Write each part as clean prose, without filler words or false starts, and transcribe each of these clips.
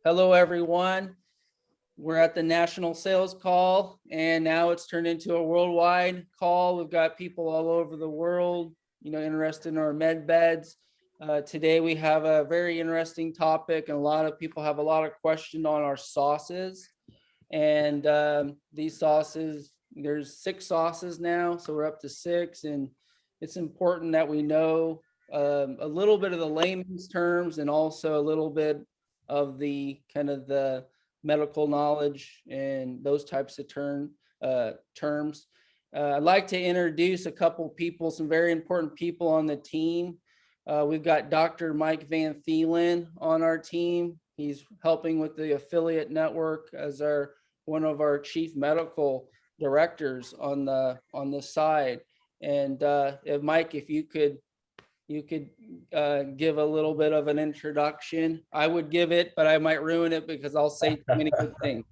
Hello, everyone. We're at the national sales call, and now it's turned into a worldwide call. We've got people all over the world, interested in our med beds. Today, we have a very interesting topic, and a lot of people have a lot of questions on our sauces. And these sauces, there's 6 sauces now, so we're up to 6, and it's important that we know a little bit of the layman's terms and also a little bit of the kind of the medical knowledge and those types of terms. I'd like to introduce a couple people, some very important people on the team. We've got Dr. Mike Van Phelan on our team. He's helping with the affiliate network as one of our chief medical directors on this side. And Mike, if you could give a little bit of an introduction. I would give it, but I might ruin it because I'll say too many good things.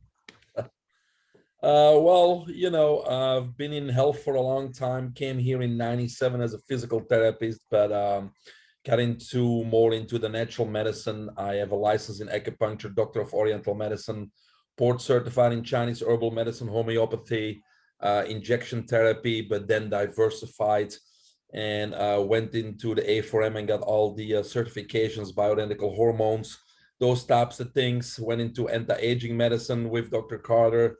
Well, I've been in health for a long time, came here in 97 as a physical therapist, but got more into the natural medicine. I have a license in acupuncture, doctor of oriental medicine, board certified in Chinese herbal medicine, homeopathy, injection therapy, but then diversified and went into the A4M and got all the certifications, bioidentical hormones, those types of things. Went into anti-aging medicine with Dr. Carter.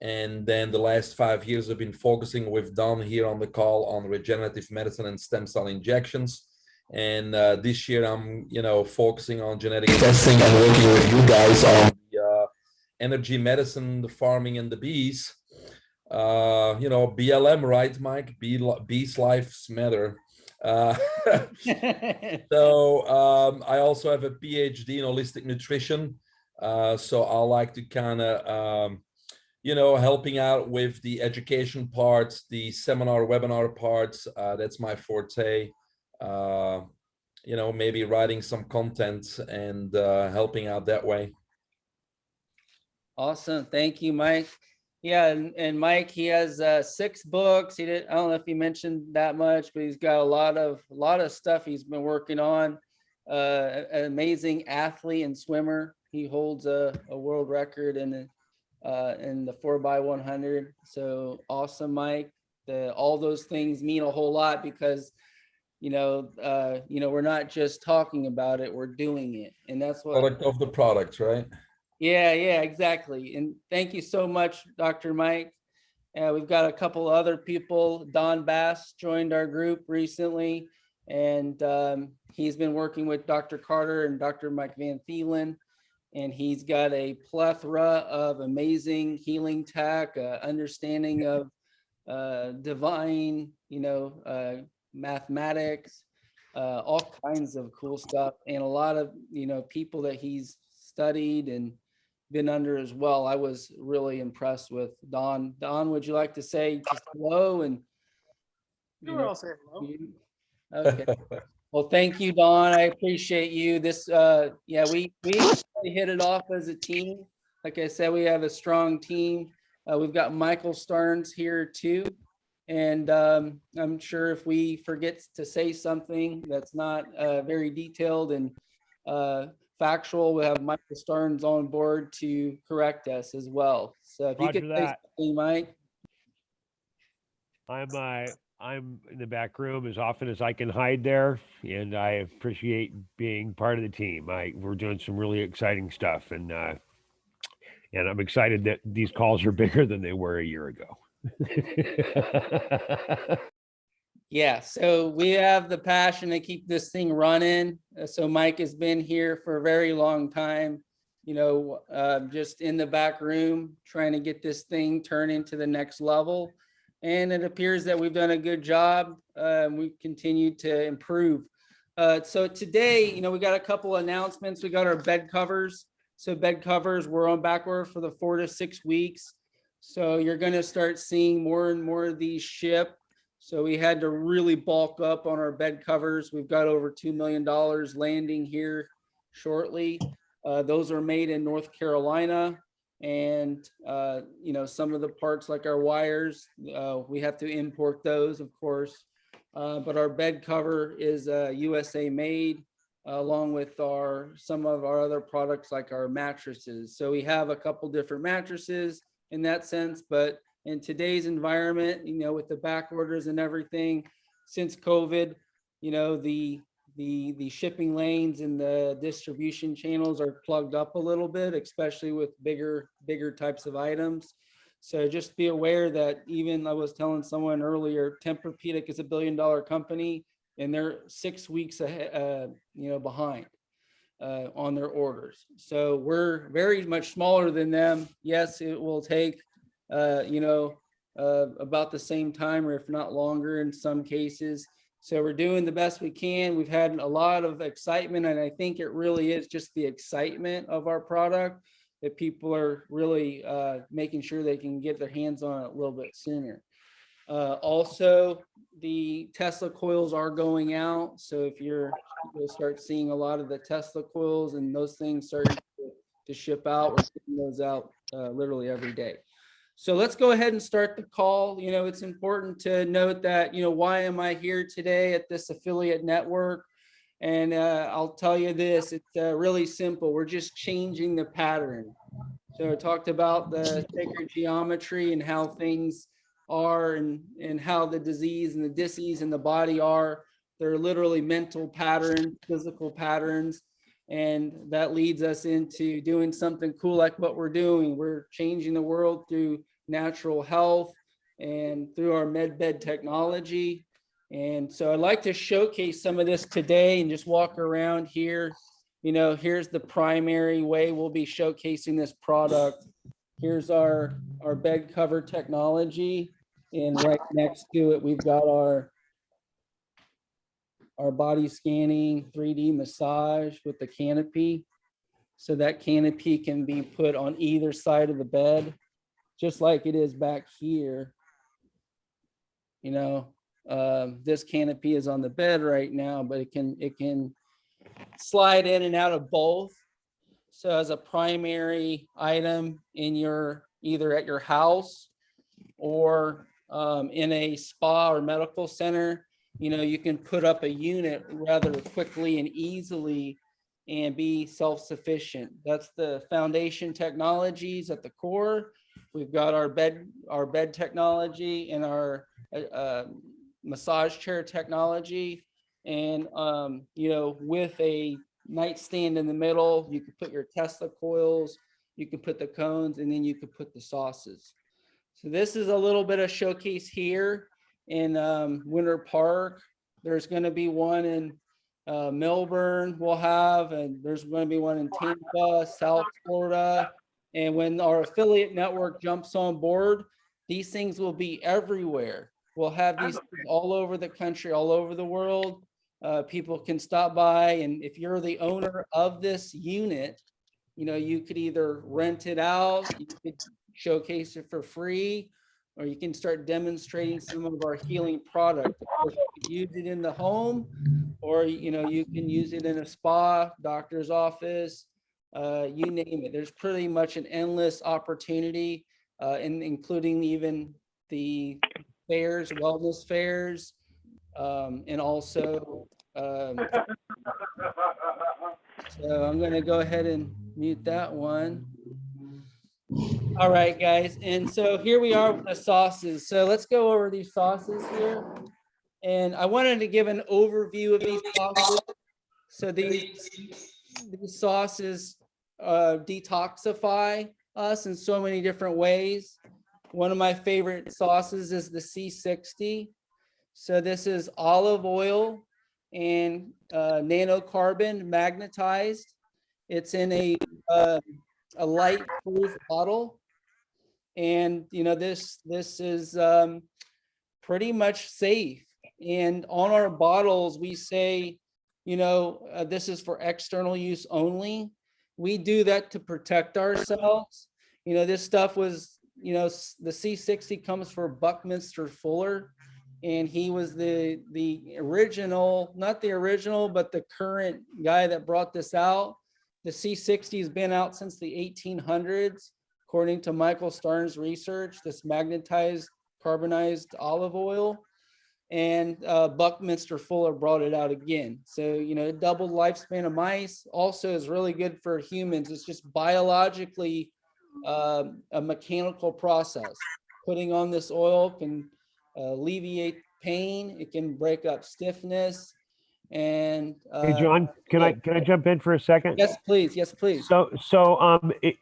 And then the last 5 years I've been focusing with Don here on the call on regenerative medicine and stem cell injections. And this year I'm, focusing on genetic testing and working with you guys on the energy medicine, the farming and the bees. BLM, right, Mike? Bees lives matter. So I also have a PhD in holistic nutrition. So I like to kind of, helping out with the education parts, the seminar, webinar parts. That's my forte. Maybe writing some content and helping out that way. Awesome. Thank you, Mike. Yeah, and Mike, he has 6 books. I don't know if he mentioned that much, but he's got a lot of stuff he's been working on. An amazing athlete and swimmer. He holds a world record in the 4x100. So awesome, Mike. All those things mean a whole lot because we're not just talking about it, we're doing it, and that's what product of the product, right? Yeah, exactly. And thank you so much, Dr. Mike. We've got a couple other people. Don Bass joined our group recently, and he's been working with Dr. Carter and Dr. Mike Van Phelan, and he's got a plethora of amazing healing tech, understanding of divine, mathematics, all kinds of cool stuff, and a lot of, people that he's studied and been under as well. I was really impressed with Don. Don, would you like to say just hello? And I'll say hello. Okay. Well, thank you, Don. I appreciate you. This, we hit it off as a team. Like I said, we have a strong team. We've got Michael Starnes here too. And I'm sure if we forget to say something that's not very detailed and factual, we have Michael Starnes on board to correct us as well. So if you could say something, Mike. I'm in the back room as often as I can hide there, and I appreciate being part of the team. We're doing some really exciting stuff, and I'm excited that these calls are bigger than they were a year ago. Yeah, so we have the passion to keep this thing running. So Mike has been here for a very long time, just in the back room trying to get this thing turned into the next level. And it appears that we've done a good job. We've continued to improve. So today, we got a couple announcements. We got our bed covers. So bed covers, we're on back order for the 4 to 6 weeks. So you're going to start seeing more and more of these ship. So we had to really bulk up on our bed covers. We've got over $2 million landing here shortly. Those are made in North Carolina. And, some of the parts like our wires, we have to import those, of course. But our bed cover is USA made. along with some of our other products like our mattresses. So we have a couple different mattresses in that sense, but in today's environment, with the back orders and everything since COVID, the shipping lanes and the distribution channels are plugged up a little bit, especially with bigger types of items. So just be aware that even I was telling someone earlier, Tempur-Pedic is $1 billion company and they're 6 weeks ahead, behind on their orders. So we're very much smaller than them. Yes, it will take, about the same time, or if not longer in some cases. So we're doing the best we can. We've had a lot of excitement, and I think it really is just the excitement of our product that people are really making sure they can get their hands on it a little bit sooner. Also, the Tesla coils are going out. So if you'll start seeing a lot of the Tesla coils and those things starting to ship out, we're getting those out literally every day. So let's go ahead and start the call. It's important to note that, why am I here today at this affiliate network? And I'll tell you this, it's really simple. We're just changing the pattern. So I talked about the sacred geometry and how things are and how the disease and the dis-ease in the body are. They're literally mental patterns, physical patterns. And that leads us into doing something cool like what we're doing. We're changing the world through natural health and through our Medbed technology. And so I'd like to showcase some of this today and just walk around here. Here's the primary way we'll be showcasing this product. Here's our bed cover technology. And right next to it, we've got our body scanning 3D massage with the canopy. So that canopy can be put on either side of the bed, just like it is back here. This canopy is on the bed right now, but it can slide in and out of both. So as a primary item in either at your house or in a spa or medical center, you can put up a unit rather quickly and easily and be self-sufficient. That's the foundation technologies at the core. We've got our bed technology and our massage chair technology. And, with a nightstand in the middle, you can put your Tesla coils, you can put the cones, and then you can put the sauces. So this is a little bit of showcase here in Winter Park. There's going to be one in Melbourne and there's going to be one in Tampa, South Florida. And when our affiliate network jumps on board, these things will be everywhere. We'll have these all over the country, all over the world. People can stop by, and if you're the owner of this unit, you could either rent it out, you could showcase it for free, or you can start demonstrating some of our healing product. Of course, you can use it in the home, or you can use it in a spa, doctor's office, you name it. There's pretty much an endless opportunity, including even the fairs, wellness fairs, and also so I'm going to go ahead and mute that one. All right, guys. And so here we are with the sauces. So let's go over these sauces here. And I wanted to give an overview of these sauces. So these sauces detoxify us in so many different ways. One of my favorite sauces is the C60. So this is olive oil and nanocarbon magnetized. It's in a light proof bottle. And, this is pretty much safe. And on our bottles, we say, this is for external use only. We do that to protect ourselves. This stuff was, the C60 comes for Buckminster Fuller. And he was the original, not the original, but the current guy that brought this out. The C60 has been out since the 1800s, according to Michael Starnes' research, this magnetized carbonized olive oil. and Buckminster Fuller brought it out again. So, you know, doubled lifespan of mice also is really good for humans. It's just biologically a mechanical process. Putting on this oil can alleviate pain. It can break up stiffness. And Hey, John, can I jump in for a second? yes, please. Yes, please.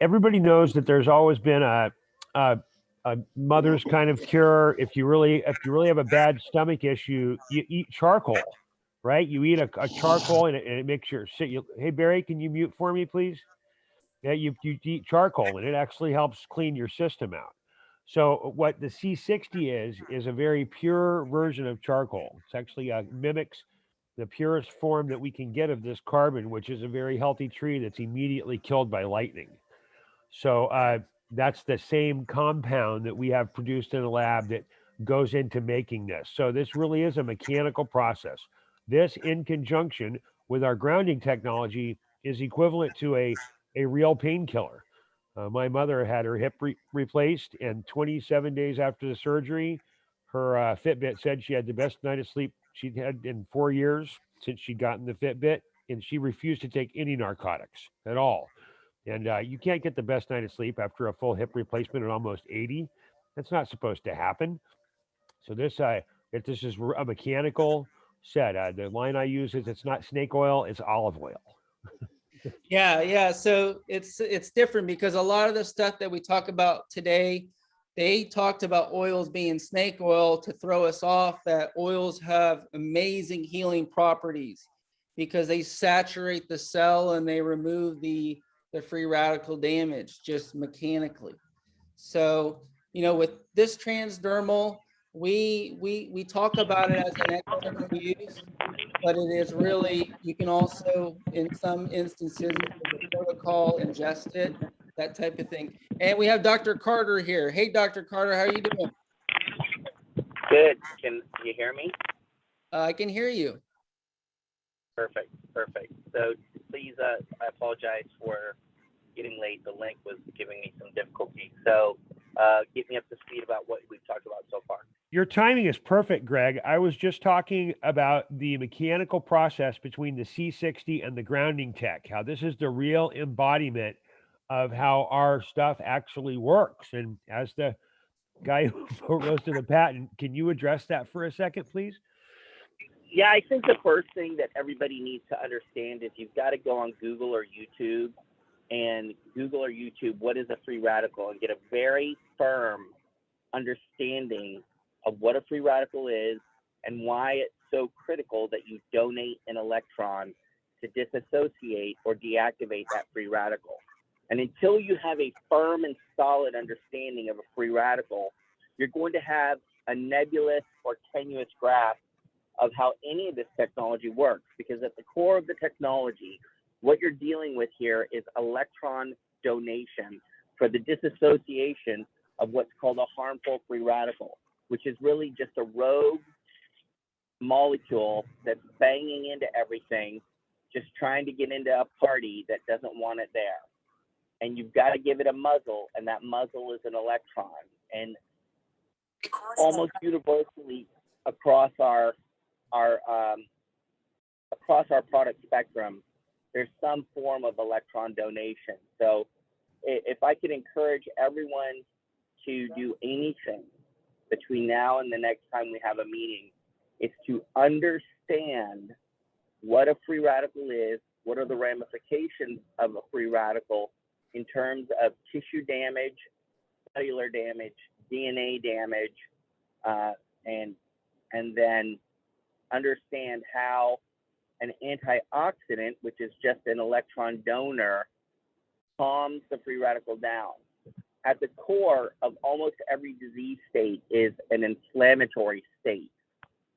Everybody knows that there's always been a mother's kind of cure. If you really have a bad stomach issue, you eat charcoal, right? You eat a charcoal and it makes your hey, Barry, can you mute for me, please? Yeah, you eat charcoal and it actually helps clean your system out. So what the C60 is a very pure version of charcoal. It's actually mimics the purest form that we can get of this carbon, which is a very healthy tree that's immediately killed by lightning. So that's the same compound that we have produced in a lab that goes into making this. So this really is a mechanical process. This, in conjunction with our grounding technology, is equivalent to a real painkiller. My mother had her hip replaced, and 27 days after the surgery, her Fitbit said she had the best night of sleep she'd had in 4 years since she'd gotten the Fitbit, and she refused to take any narcotics at all. And you can't get the best night of sleep after a full hip replacement at almost 80. That's not supposed to happen. So this is a mechanical set. The line I use is it's not snake oil, it's olive oil. Yeah. So it's different because a lot of the stuff that we talk about today, they talked about oils being snake oil to throw us off, that oils have amazing healing properties because they saturate the cell and they remove the free radical damage just mechanically. So, you know, with this transdermal, we talk about it as an external use, but it is really, you can also, in some instances, the protocol ingest it, that type of thing. And we have Dr. Carter here. Hey, Dr. Carter, how are you doing? Good. Can you hear me? I can hear you. Perfect. So please, I apologize for getting late. The link was giving me some difficulty. So get me up to speed about what we've talked about so far. Your timing is perfect, Greg. I was just talking about the mechanical process between the C60 and the grounding tech, how this is the real embodiment of how our stuff actually works. And as the guy who rose to the patent, can you address that for a second, please? Yeah, I think the first thing that everybody needs to understand is you've got to go on Google or YouTube and what is a free radical and get a very firm understanding of what a free radical is and why it's so critical that you donate an electron to disassociate or deactivate that free radical. And until you have a firm and solid understanding of a free radical, you're going to have a nebulous or tenuous grasp of how any of this technology works, because at the core of the technology, what you're dealing with here is electron donation for the disassociation of what's called a harmful free radical, which is really just a rogue molecule that's banging into everything, just trying to get into a party that doesn't want it there. And you've got to give it a muzzle, and that muzzle is an electron. And almost universally across our product spectrum, there's some form of electron donation. So if I could encourage everyone to do anything between now and the next time we have a meeting, it's to understand what a free radical is, what are the ramifications of a free radical in terms of tissue damage, cellular damage, DNA damage, and then understand how an antioxidant, which is just an electron donor, calms the free radical down. At the core of almost every disease state is an inflammatory state.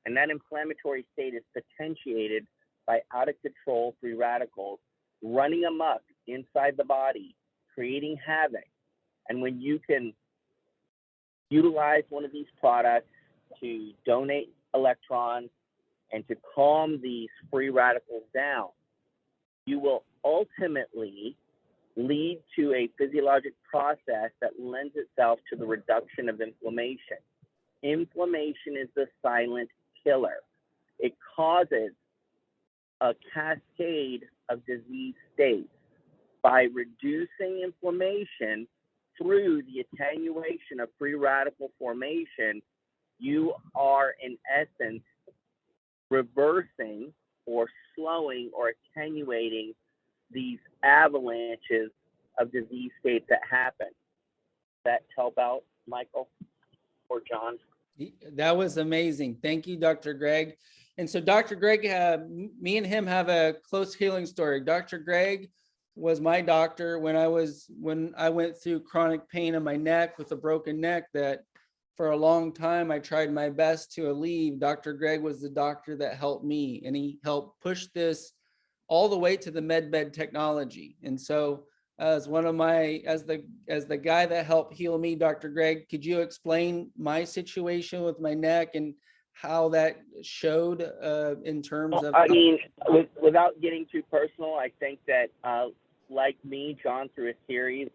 And that inflammatory state is potentiated by out of control free radicals running amok inside the body, creating havoc. And when you can utilize one of these products to donate electrons and to calm these free radicals down, you will ultimately lead to a physiologic process that lends itself to the reduction of inflammation. Inflammation is the silent killer. It causes a cascade of disease states. By reducing inflammation through the attenuation of free radical formation, you are in essence reversing or slowing or attenuating these avalanches of disease states that happen. That help out, Michael or John? That was amazing. Thank you, Dr. Greg. And so Dr. Greg, me and him have a close healing story. Dr. Greg was my doctor when I went through chronic pain in my neck with a broken neck that for a long time I tried my best to alleviate. Dr. Greg was the doctor that helped me, and he helped push this all the way to the Medbed technology. And so as the guy that helped heal me, Dr. Greg, could you explain my situation with my neck and how that showed in terms of? I mean, without getting too personal, I think that like me, John, through a series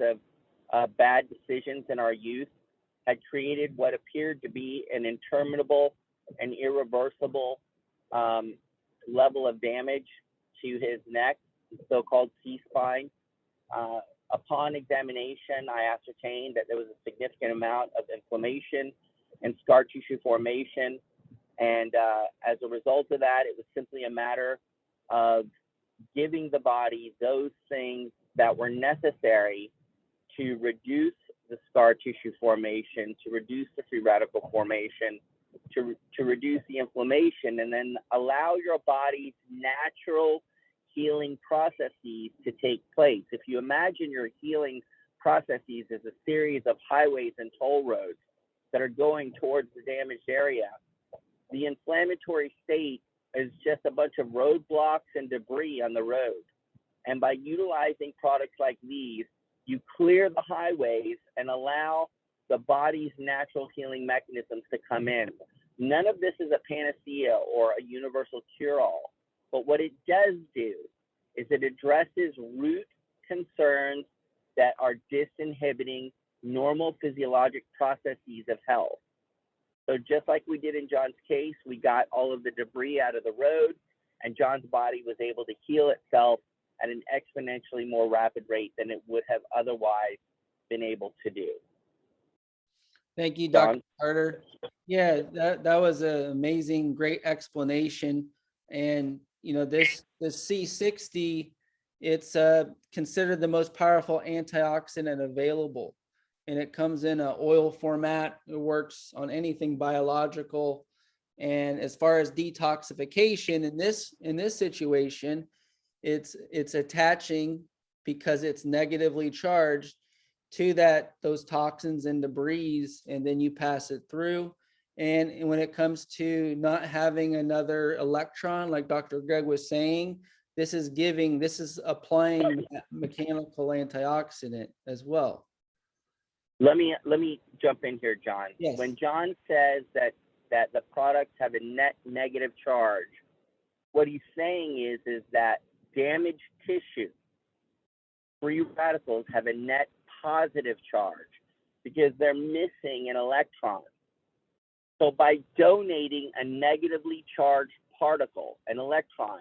of bad decisions in our youth, had created what appeared to be an interminable and irreversible level of damage to his neck, so-called C-spine. Upon examination, I ascertained that there was a significant amount of inflammation and scar tissue formation. And as a result of that, it was simply a matter of giving the body those things that were necessary to reduce the scar tissue formation, to reduce the free radical formation, to reduce the inflammation, and then allow your body's natural healing processes to take place. If you imagine your healing processes as a series of highways and toll roads that are going towards the damaged area, the inflammatory state is just a bunch of roadblocks and debris on the road. And by utilizing products like these, you clear the highways and allow the body's natural healing mechanisms to come in. None of this is a panacea or a universal cure-all, but what it does do is it addresses root concerns that are disinhibiting normal physiologic processes of health. So just like we did in John's case, we got all of the debris out of the road, and John's body was able to heal itself at an exponentially more rapid rate than it would have otherwise been able to do. Thank you, Dr. John? Carter. Yeah, that was an amazing, great explanation. And you know, this C60, it's considered the most powerful antioxidant available, and it comes in an oil format. It works on anything biological. And as far as detoxification in this situation, it's attaching, because it's negatively charged, to those toxins and debris, and then you pass it through. And when it comes to not having another electron, like Dr. Greg was saying, this is applying that mechanical antioxidant as well. Let me jump in here, John. Yes. When John says that the products have a net negative charge, what he's saying is that damaged tissue, free radicals, have a net positive charge because they're missing an electron. So by donating a negatively charged particle, an electron,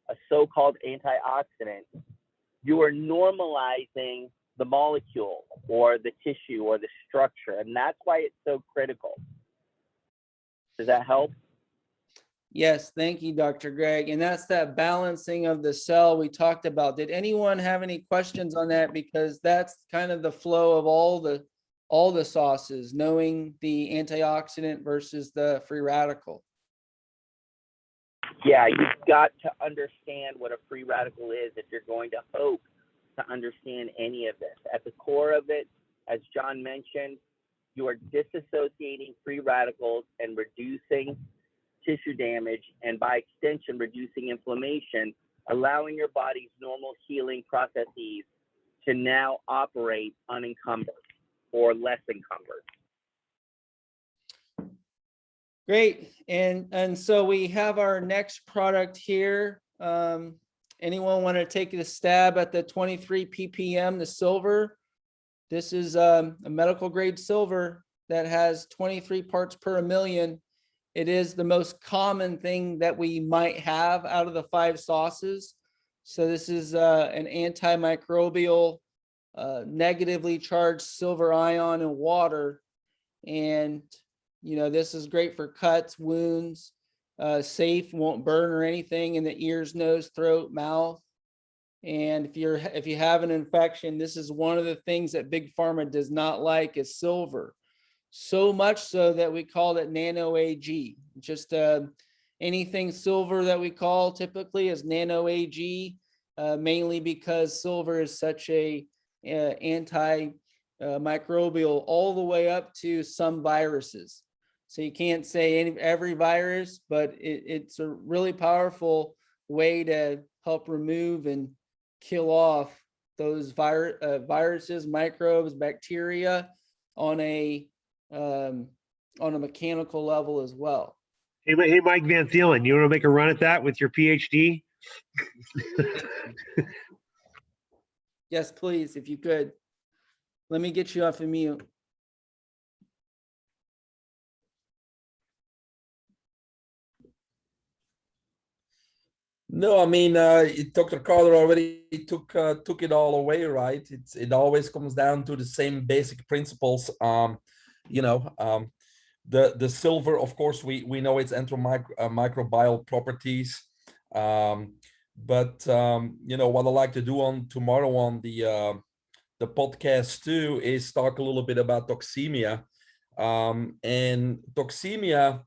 a so-called antioxidant, you are normalizing the molecule or the tissue or the structure, and that's why it's so critical. Does that help? Yes, thank you, Dr. Greg. And that's that balancing of the cell we talked about. Did anyone have any questions on that? Because that's kind of the flow of all the sauces, knowing the antioxidant versus the free radical. Yeah, you've got to understand what a free radical is if you're going to hope to understand any of this. At the core of it, as John mentioned, you are disassociating free radicals and reducing tissue damage, and by extension, reducing inflammation, allowing your body's normal healing processes to now operate unencumbered or less encumbered. Great. And so we have our next product here. Anyone want to take a stab at the 23 ppm, the silver? This is a medical grade silver that has 23 parts per million. It is the most common thing that we might have out of the 5 sauces. So this is an antimicrobial, negatively charged silver ion in water. And, you know, this is great for cuts, wounds, safe, won't burn or anything in the ears, nose, throat, mouth. And if you have an infection, this is one of the things that Big Pharma does not like is silver. So much so that we called it nano AG. Just anything silver that we call typically is nano AG, mainly because silver is such a anti-microbial all the way up to some viruses. So you can't say every virus, but it's a really powerful way to help remove and kill off those viruses, microbes, bacteria on a mechanical level as well. Hey, Mike Van Thielen, you want to make a run at that with your PhD? Yes, please, if you could. Let me get you off of mute. No, I mean, Dr. Carter already took it all away, right? It always comes down to the same basic principles. The silver, of course, we know its microbial properties. What I like to do on tomorrow on the podcast too is talk a little bit about toxemia. And toxemia,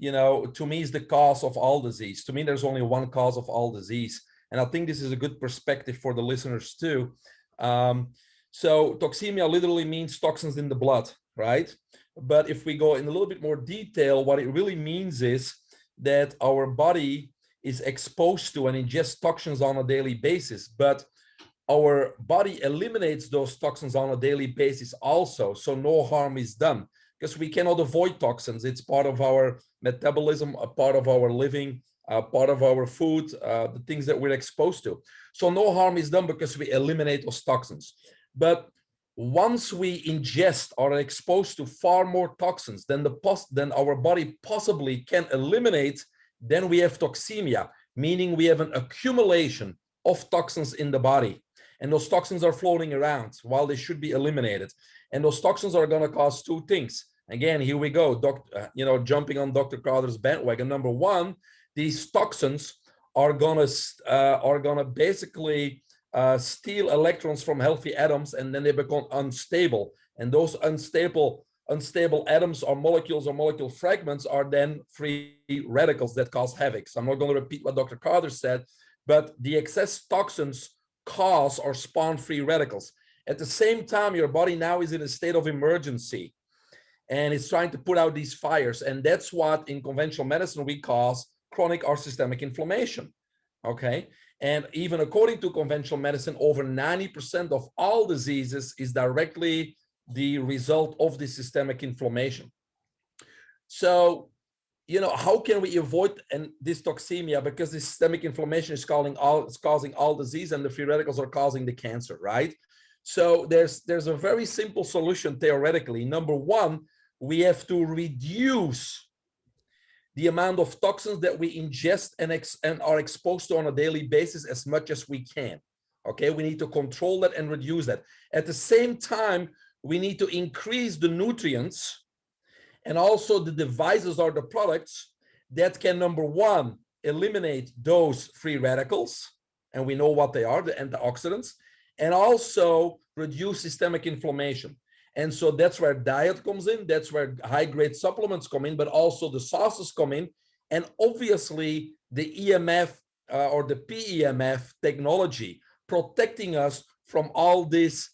to me is the cause of all disease. To me, there's only one cause of all disease. And I think this is a good perspective for the listeners too. So toxemia literally means toxins in the blood, right? But if we go in a little bit more detail, what it really means is that our body is exposed to and ingests toxins on a daily basis, but our body eliminates those toxins on a daily basis also, so no harm is done, because we cannot avoid toxins. It's part of our metabolism, a part of our living, part of our food, the things that we're exposed to. So no harm is done because we eliminate those toxins. But once we ingest or are exposed to far more toxins than our body possibly can eliminate, then we have toxemia, meaning we have an accumulation of toxins in the body. And those toxins are floating around while they should be eliminated. And those toxins are going to cause 2 things. Again, here we go, jumping on Dr. Carter's bandwagon. Number 1, these toxins are gonna basically steal electrons from healthy atoms, and then they become unstable. And those unstable atoms or molecule fragments are then free radicals that cause havoc. So I'm not going to repeat what Dr. Carter said, but the excess toxins cause or spawn free radicals. At the same time, your body now is in a state of emergency, and it's trying to put out these fires. And that's what in conventional medicine we call chronic or systemic inflammation. Okay. And even according to conventional medicine, over 90% of all diseases is directly the result of the systemic inflammation. So, how can we avoid this toxemia? Because the systemic inflammation is causing all disease, and the free radicals are causing the cancer, right? So there's a very simple solution theoretically. Number 1, we have to reduce the amount of toxins that we ingest and are exposed to on a daily basis as much as we can. Okay, we need to control that and reduce that. At the same time, we need to increase the nutrients and also the devices or the products that can, number 1, eliminate those free radicals, and we know what they are, the antioxidants, and also reduce systemic inflammation. And so that's where diet comes in, that's where high-grade supplements come in, but also the sauces come in, and obviously the EMF or the PEMF technology, protecting us from all this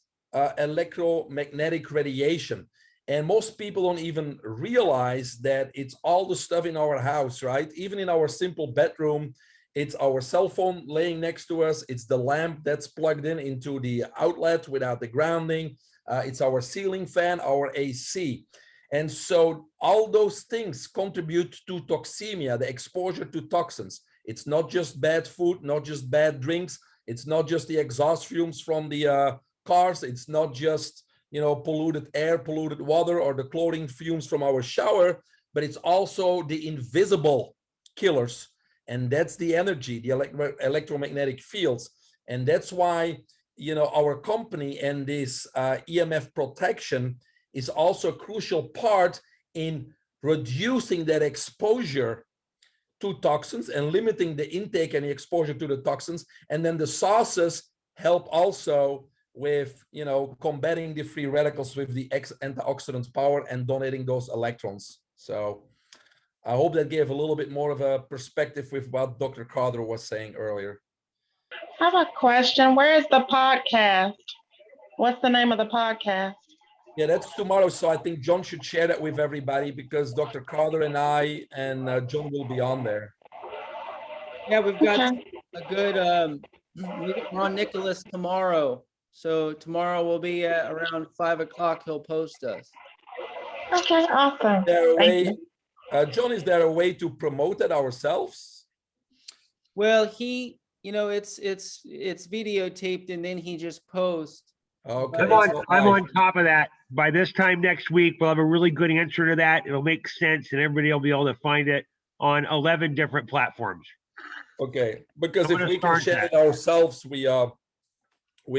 electromagnetic radiation. And most people don't even realize that it's all the stuff in our house, right? Even in our simple bedroom, it's our cell phone laying next to us. It's the lamp that's plugged into the outlet without the grounding. It's our ceiling fan, our AC. And so all those things contribute to toxemia, the exposure to toxins. It's not just bad food, not just bad drinks. It's not just the exhaust fumes from the cars. It's not just polluted air, polluted water, or the chlorine fumes from our shower, but it's also the invisible killers. And that's the energy, the electromagnetic fields. And that's why, you know, our company and this EMF protection is also a crucial part in reducing that exposure to toxins and limiting the intake and the exposure to the toxins. And then the sauces help also with, you know, combating the free radicals with the antioxidant power and donating those electrons. So I hope that gave a little bit more of a perspective with what Dr. Carter was saying earlier. I have a question. Where is the podcast? What's the name of the podcast? Yeah, that's tomorrow. So I think John should share that with everybody because Dr. Carter and I and John will be on there. Yeah, we've got Okay. a good, we're on Nicholas tomorrow. So tomorrow we'll be at around 5 o'clock. He'll post us. Okay, awesome. Is there a Thank way, John, is there a way to promote it ourselves? Well, he, you know, it's videotaped and then he just posts. Okay. I'm on top of that. By this time next week, we'll have a really good answer to that. It'll make sense and everybody will be able to find it on 11 different platforms. Okay, because I'm if gonna we can start share that. it ourselves, we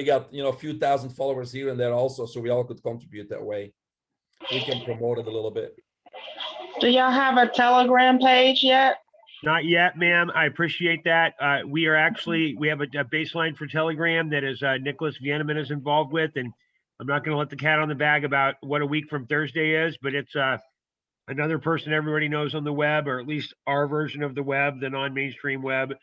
got, you know, a few thousand followers here and there also, so we all could contribute that way. We can promote it a little bit. Do y'all have a Telegram page yet? Not yet, ma'am. I appreciate that. We have a baseline for Telegram that is Nicholas Vienneman is involved with, and I'm not going to let the cat on the bag about what a week from Thursday is, but it's another person everybody knows on the web, or at least our version of the web, the non-mainstream web.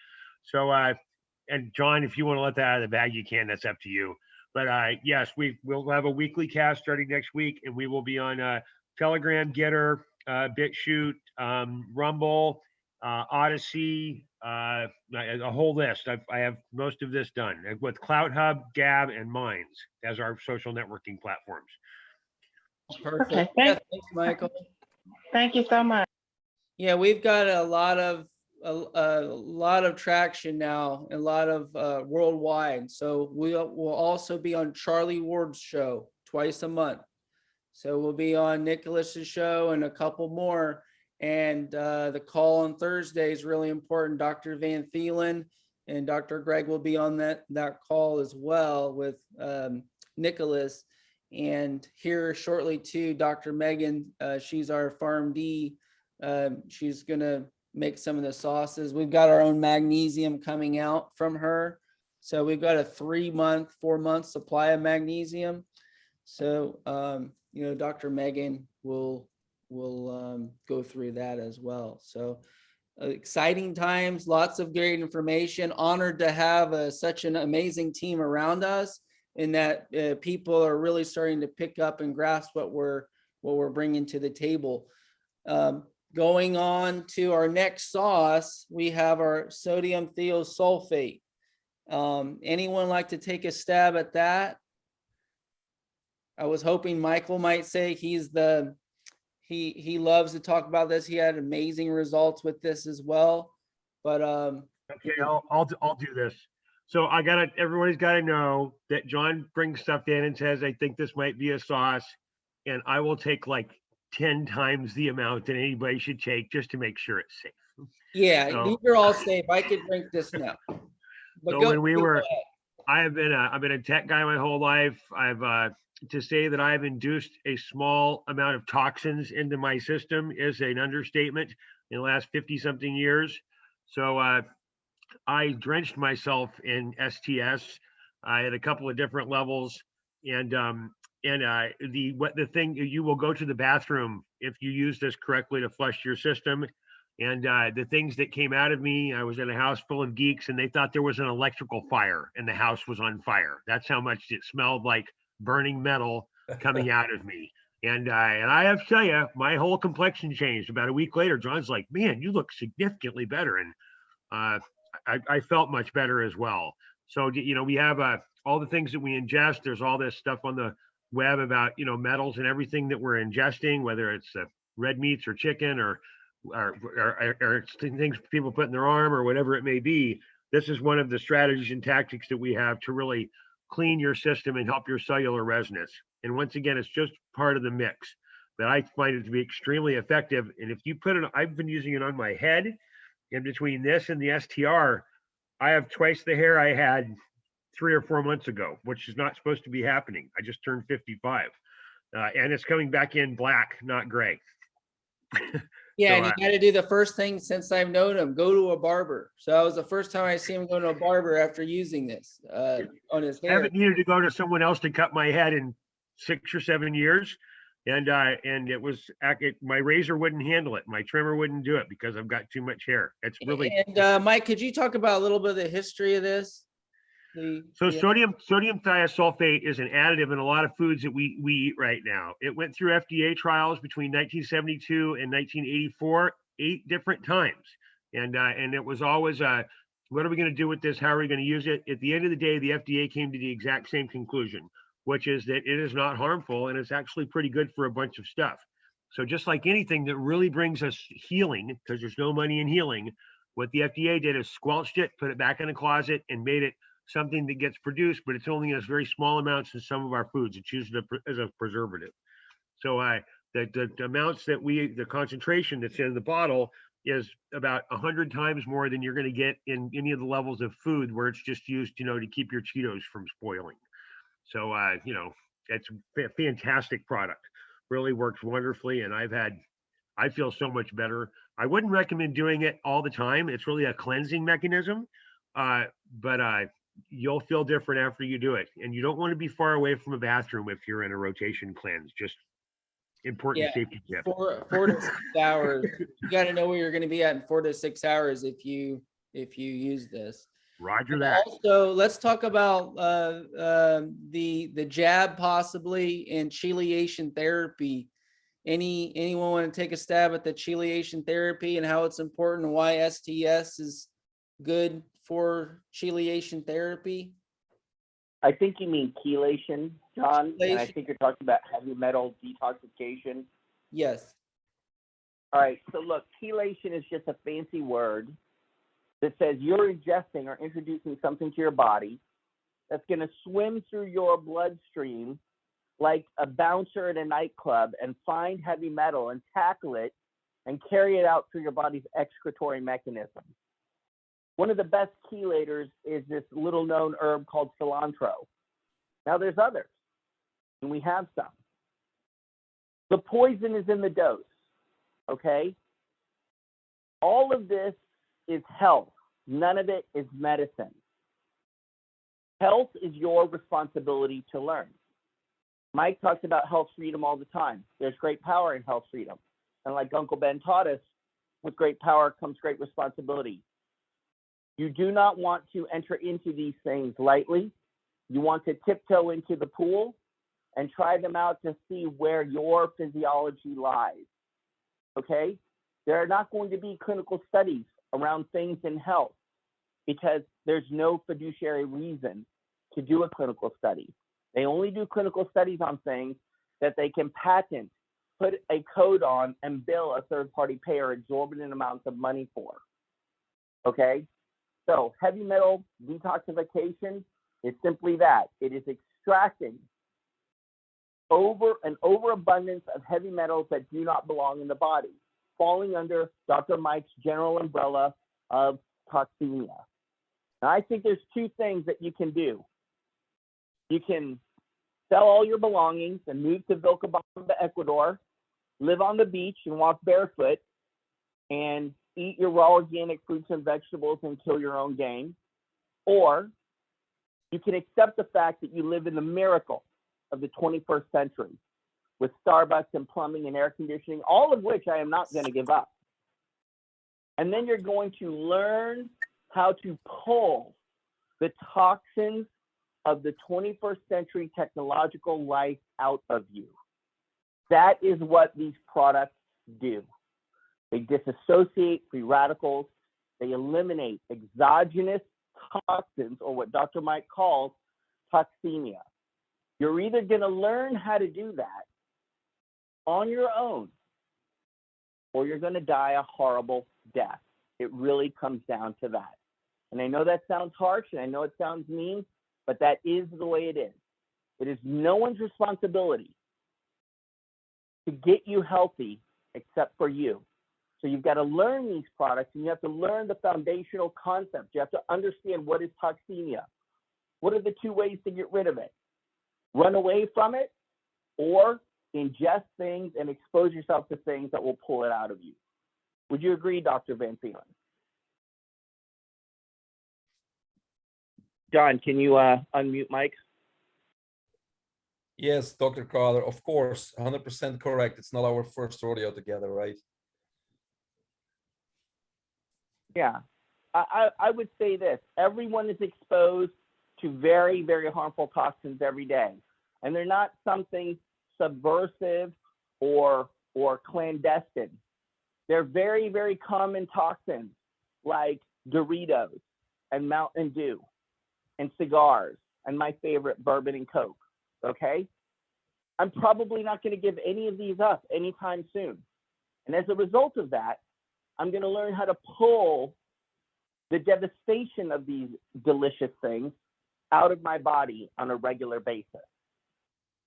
So, and John, if you want to let that out of the bag, you can. That's up to you. But yes, we'll have a weekly cast starting next week, and we will be on Telegram, Getter, BitChute, Rumble, Odyssey, a whole list. I have most of this done with Cloud Hub, Gab, and Minds as our social networking platforms. Perfect. Okay, Yeah, thanks, Michael. Thank you so much. Yeah, we've got a lot of traction now, a lot of worldwide. So we'll also be on Charlie Ward's show twice a month. So we'll be on Nicholas's show and a couple more. And the call on Thursday is really important. Dr. Van Phelan and Dr. Greg will be on that call as well with Nicholas. And here shortly too, Dr. Megan, she's our PharmD. She's gonna make some of the sauces. We've got our own magnesium coming out from her. So we've got a 4-month supply of magnesium. So, you know, Dr. Megan will go through that as well. So exciting times, lots of great information. Honored to have such an amazing team around us, and that people are really starting to pick up and grasp what we're bringing to the table. Going on to our next sauce, we have our sodium thiosulfate. Anyone like to take a stab at that? I was hoping Michael might say he loves to talk about this. He had amazing results with this as well. But Okay, I'll do this. So everybody's got to know that John brings stuff in and says, I think this might be a sauce, and I will take like 10 times the amount that anybody should take just to make sure it's safe. yeah, So- these are all safe. I could drink this now. But So go when ahead. I've been a tech guy my whole life. To say that I've induced a small amount of toxins into my system is an understatement in the last 50 something years. So I drenched myself in STS. I had a couple of different levels, and the thing, you will go to the bathroom if you use this correctly to flush your system. And the things that came out of me, I was in a house full of geeks, and they thought there was an electrical fire and the house was on fire. That's how much it smelled like burning metal coming out of me. And I have to tell you, my whole complexion changed. About a week later, John's like, man, you look significantly better. And I felt much better as well. So, you know, we have all the things that we ingest. There's all this stuff on the web about, you know, metals and everything that we're ingesting, whether it's red meats or chicken or things people put in their arm or whatever it may be. This is one of the strategies and tactics that we have to really clean your system and help your cellular resonance. And once again, it's just part of the mix. but I find it to be extremely effective. And if you put it, I've been using it on my head. In between this and the STR, I have twice the hair I had 3 or 4 months ago, which is not supposed to be happening. I just turned 55, and it's coming back in black, not gray. Yeah, So, and you got to do the first thing since I've known him, go to a barber. So that was the first time I see him go to a barber after using this on his I hair. haven't needed to go to someone else to cut my head in 6 or 7 years. And it was, my razor wouldn't handle it. My trimmer wouldn't do it because I've got too much hair. It's really. And Mike, could you talk about a little bit of the history of this? Sodium thiosulfate is an additive in a lot of foods that we eat right now. It went through FDA trials between 1972 and 1984, 8 different times. And it was always, what are we going to do with this? How are we going to use it? At the end of the day, the FDA came to the exact same conclusion, which is that it is not harmful and it's actually pretty good for a bunch of stuff. So just like anything that really brings us healing, because there's no money in healing, what the FDA did is squelched it, put it back in a closet, and made it something that gets produced, but it's only in very small amounts in some of our foods. It's used as a preservative. So the amounts that the concentration that's in the bottle is about 100 times more than you're going to get in any of the levels of food where it's just used, to keep your Cheetos from spoiling. So, it's a fantastic product. Really works wonderfully. And I feel so much better. I wouldn't recommend doing it all the time. It's really a cleansing mechanism. But you'll feel different after you do it. And you don't want to be far away from a bathroom if you're in a rotation cleanse. Just important safety tip. 4 to 6 hours. You got to know where you're going to be at in 4 to 6 hours if you use this. Roger that. Also, let's talk about the jab possibly and cheliation therapy. Anyone want to take a stab at the cheliation therapy and how it's important and why STS is good for cheliation therapy? I think you mean chelation, John, and I think you're talking about heavy metal detoxification. Yes. All right, so look, chelation is just a fancy word that says you're ingesting or introducing something to your body that's going to swim through your bloodstream like a bouncer at a nightclub and find heavy metal and tackle it and carry it out through your body's excretory mechanism. One of the best chelators is this little known herb called cilantro. Now there's others, and we have some. The poison is in the dose, okay? All of this is health. None of it is medicine. Health is your responsibility to learn. Mike talks about health freedom all the time. There's great power in health freedom. And like Uncle Ben taught us, with great power comes great responsibility. You do not want to enter into these things lightly. You want to tiptoe into the pool and try them out to see where your physiology lies, okay? There are not going to be clinical studies around things in health because there's no fiduciary reason to do a clinical study. They only do clinical studies on things that they can patent, put a code on, and bill a third-party payer exorbitant amounts of money for, okay? So heavy metal detoxification is simply that. It is extracting an overabundance of heavy metals that do not belong in the body, falling under Dr. Mike's general umbrella of toxemia. Now, I think there's 2 things that you can do. You can sell all your belongings and move to Vilcabamba, Ecuador, live on the beach and walk barefoot, and eat your raw organic fruits and vegetables and kill your own game. Or you can accept the fact that you live in the miracle of the 21st century with Starbucks and plumbing and air conditioning, all of which I am not going to give up. And then you're going to learn how to pull the toxins of the 21st century technological life out of you. That is what these products do. They disassociate free radicals. They eliminate exogenous toxins, or what Dr. Mike calls toxemia. You're either going to learn how to do that on your own, or you're going to die a horrible death. It really comes down to that. And I know that sounds harsh, and I know it sounds mean, but that is the way it is. It is no one's responsibility to get you healthy except for you. So you've got to learn these products, and you have to learn the foundational concepts. You have to understand what is toxemia. What are the two ways to get rid of it? Run away from it, or ingest things and expose yourself to things that will pull it out of you. Would you agree, Dr. Van Phelan? John, can you unmute Mike? Yes, Dr. Crowder, of course, 100% correct. It's not our first rodeo together, right? Yeah, I would say this. Everyone is exposed to very, very harmful toxins every day. And they're not something subversive or clandestine. They're very, very common toxins like Doritos and Mountain Dew and cigars and my favorite, bourbon and Coke, okay? I'm probably not going to give any of these up anytime soon. And as a result of that, I'm going to learn how to pull the devastation of these delicious things out of my body on a regular basis.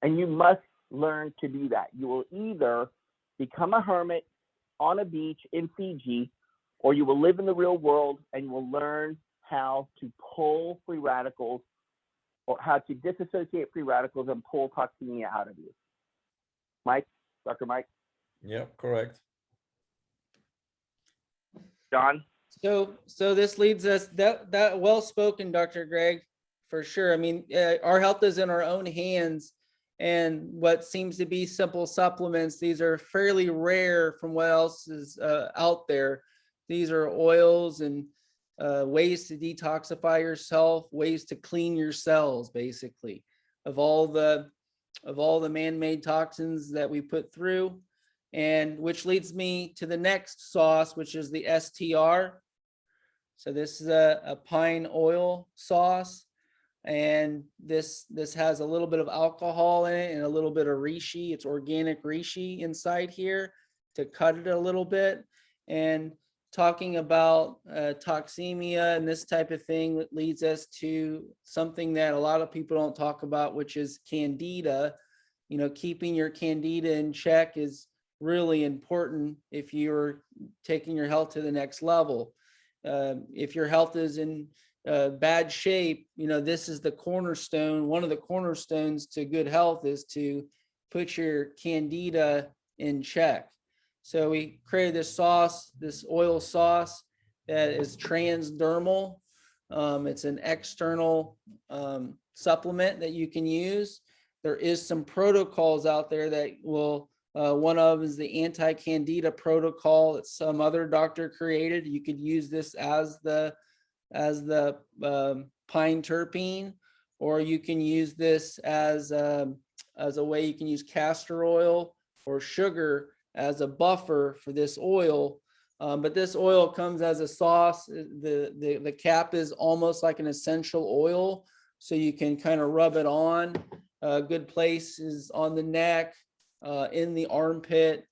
And you must learn to do that. You will either become a hermit on a beach in Fiji, or you will live in the real world and you will learn how to pull free radicals, or how to disassociate free radicals and pull toxemia out of you. Mike, Dr. Mike? Yeah, correct. John? So this leads us, that well spoken, Dr. Greg, for sure. I mean, our health is in our own hands, and what seems to be simple supplements, these are fairly rare from what else is out there. These are oils and ways to detoxify yourself, ways to clean your cells, basically, of all the man-made toxins that we put through. And which leads me to the next sauce, which is the STR. So this is a pine oil sauce, and this has a little bit of alcohol in it and a little bit of reishi. It's organic reishi inside here to cut it a little bit. And talking about toxemia and this type of thing, that leads us to something that a lot of people don't talk about, which is candida. You know, keeping your candida in check is really important if you're taking your health to the next level. If your health is in bad shape, you know, this is the cornerstone. One of the cornerstones to good health is to put your candida in check. So we created this sauce, this oil sauce that is transdermal. It's an external supplement that you can use. There is some protocols out there that will, one of is the anti-candida protocol that some other doctor created. You could use this as the pine terpene, or you can use this as a way you can use castor oil or sugar as a buffer for this oil. But this oil comes as a sauce. The cap is almost like an essential oil, so you can kind of rub it on. Good place is on the neck, in the armpit.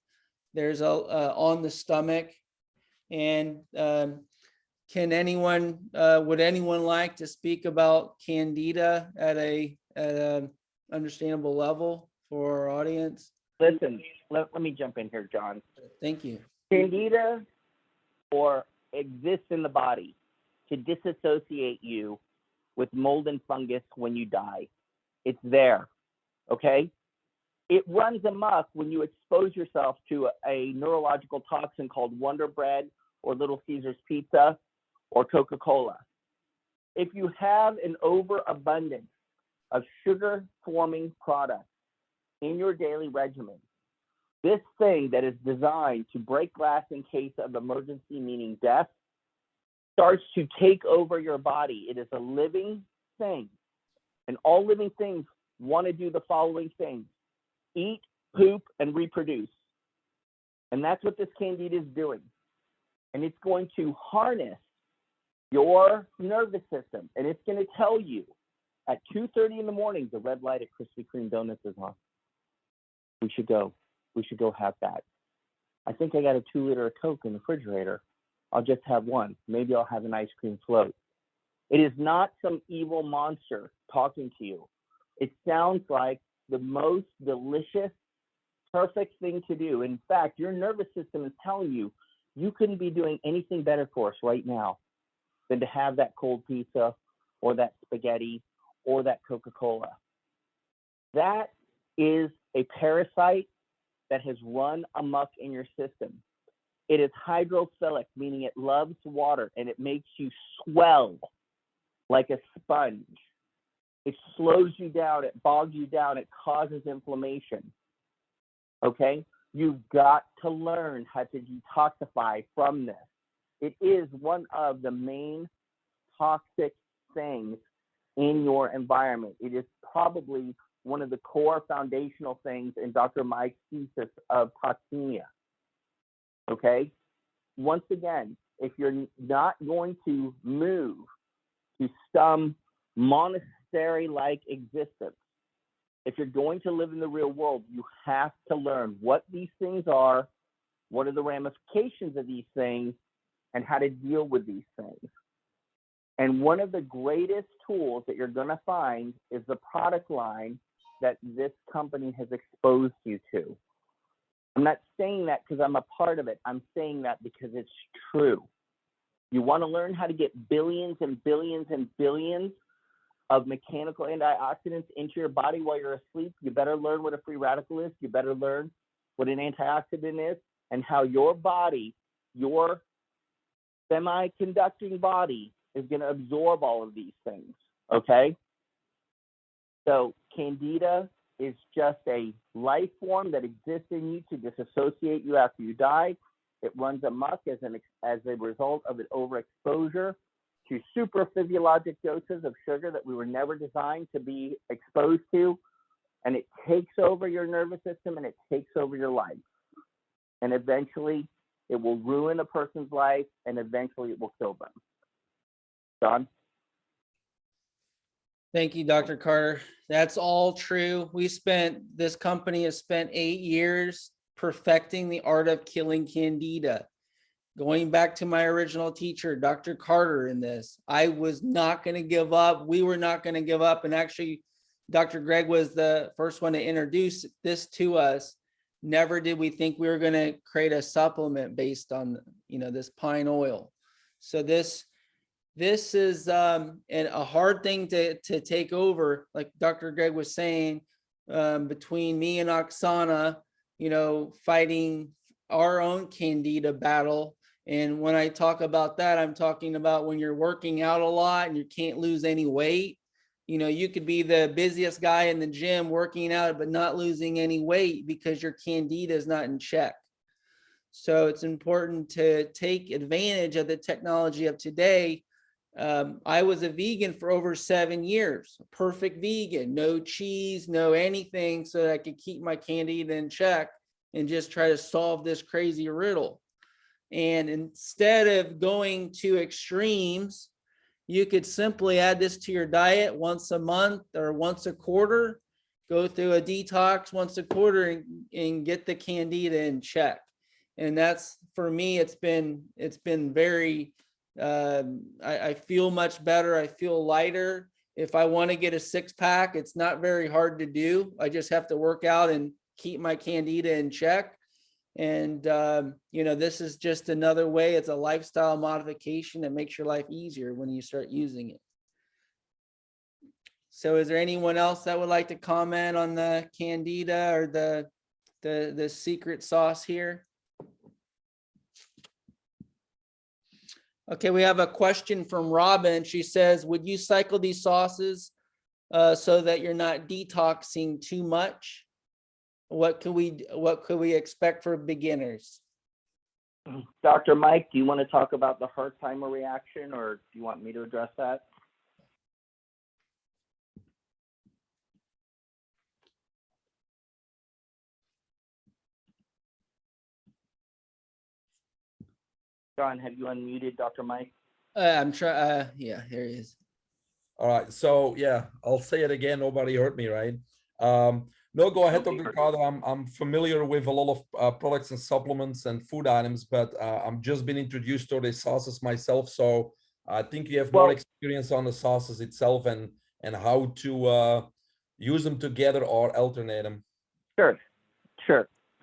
There's on the stomach. And would anyone like to speak about candida at a understandable level for our audience? Listen, let me jump in here, John. Thank you. Candida exists in the body to disassociate you with mold and fungus when you die. It's there, okay? It runs amok when you expose yourself to a neurological toxin called Wonder Bread or Little Caesar's Pizza or Coca-Cola. If you have an overabundance of sugar-forming products in your daily regimen, this thing that is designed to break glass in case of emergency, meaning death, starts to take over your body. It is a living thing. And all living things want to do the following things: eat, poop, and reproduce. And that's what this candida is doing. And it's going to harness your nervous system. And it's going to tell you at 2:30 in the morning, the red light at Krispy Kreme Donuts is on. We should go have that. I think I got a 2-liter of Coke in the refrigerator. I'll just have one. Maybe I'll have an ice cream float. It is not some evil monster talking to you. It sounds like the most delicious, perfect thing to do. In fact, your nervous system is telling you, you couldn't be doing anything better for us right now than to have that cold pizza or that spaghetti or that Coca-Cola. That is a parasite that has run amok in your system. It is hydrophilic, meaning it loves water and it makes you swell like a sponge. It slows you down, it bogs you down, it causes inflammation. Okay? You've got to learn how to detoxify from this. It is one of the main toxic things in your environment. It is probably one of the core foundational things in Dr. Mike's thesis of toxemia. Okay? Once again, if you're not going to move to some monastery-like existence, if you're going to live in the real world, you have to learn what these things are, what are the ramifications of these things, and how to deal with these things. And one of the greatest tools that you're going to find is the product line that this company has exposed you to. I'm not saying that because I'm a part of it. I'm saying that because it's true. You want to learn how to get billions and billions and billions of mechanical antioxidants into your body while you're asleep, you better learn what a free radical is. You better learn what an antioxidant is and how your body, your semiconducting body, is going to absorb all of these things, okay? So Candida is just a life form that exists in you to disassociate you after you die. It runs amok as a result of an overexposure to super physiologic doses of sugar that we were never designed to be exposed to. And it takes over your nervous system and it takes over your life. And eventually it will ruin a person's life and eventually it will kill them. Don? Thank you, Dr. Carter. That's all true. This company has spent 8 years perfecting the art of killing Candida. Going back to my original teacher, Dr. Carter, in this, I was not going to give up. We were not going to give up. And actually, Dr. Greg was the first one to introduce this to us. Never did we think we were going to create a supplement based on, this pine oil. So this is a hard thing to take over, like Dr. Greg was saying, between me and Oksana, fighting our own Candida battle. And when I talk about that, I'm talking about when you're working out a lot and you can't lose any weight. You could be the busiest guy in the gym working out, but not losing any weight because your Candida is not in check. So it's important to take advantage of the technology of today. I was a vegan for over 7 years, a perfect vegan, no cheese, no anything, so that I could keep my Candida in check and just try to solve this crazy riddle. And instead of going to extremes, you could simply add this to your diet once a month or once a quarter, go through a detox once a quarter and get the Candida in check. And that's, for me, it's been very, I feel much better. I feel lighter. If I want to get a 6-pack, it's not very hard to do. I just have to work out and keep my Candida in check. And, this is just another way. It's a lifestyle modification that makes your life easier when you start using it. So is there anyone else that would like to comment on the Candida or the secret sauce here? Okay, we have a question from Robin. She says, would you cycle these sauces so that you're not detoxing too much? What could we expect for beginners? Dr. Mike, do you want to talk about the Herxheimer reaction, or do you want me to address that? John, have you unmuted Dr. Mike? I'm trying. Yeah, here he is. All right. So yeah, I'll say it again. Nobody heard me, right? No, go ahead, Dr. Carter. I'm familiar with a lot of products and supplements and food items, but I'm just been introduced to the sauces myself. So I think you have more experience on the sauces itself and how to use them together or alternate them. Sure.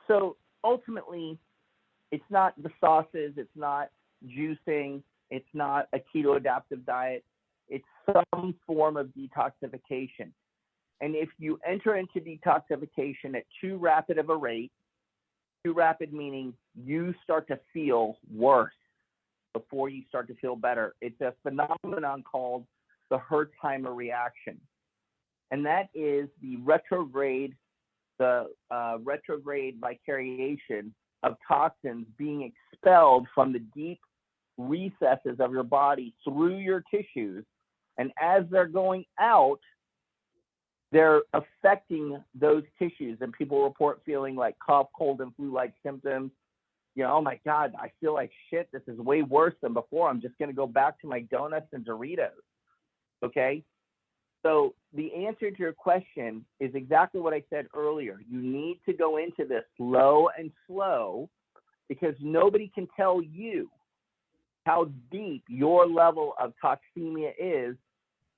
So ultimately, it's not the sauces, it's not juicing, it's not a keto adaptive diet. It's some form of detoxification. And if you enter into detoxification at too rapid of a rate, too rapid meaning you start to feel worse before you start to feel better. It's a phenomenon called the Hertzheimer reaction. And that is the retrograde vicariation of toxins being expelled from the deep recesses of your body through your tissues. And as they're going out, they're affecting those tissues. And people report feeling like cough, cold, and flu-like symptoms. You know, oh my God, I feel like shit. This is way worse than before. I'm just going to go back to my donuts and Doritos. Okay? So the answer to your question is exactly what I said earlier. You need to go into this low and slow, because nobody can tell you how deep your level of toxemia is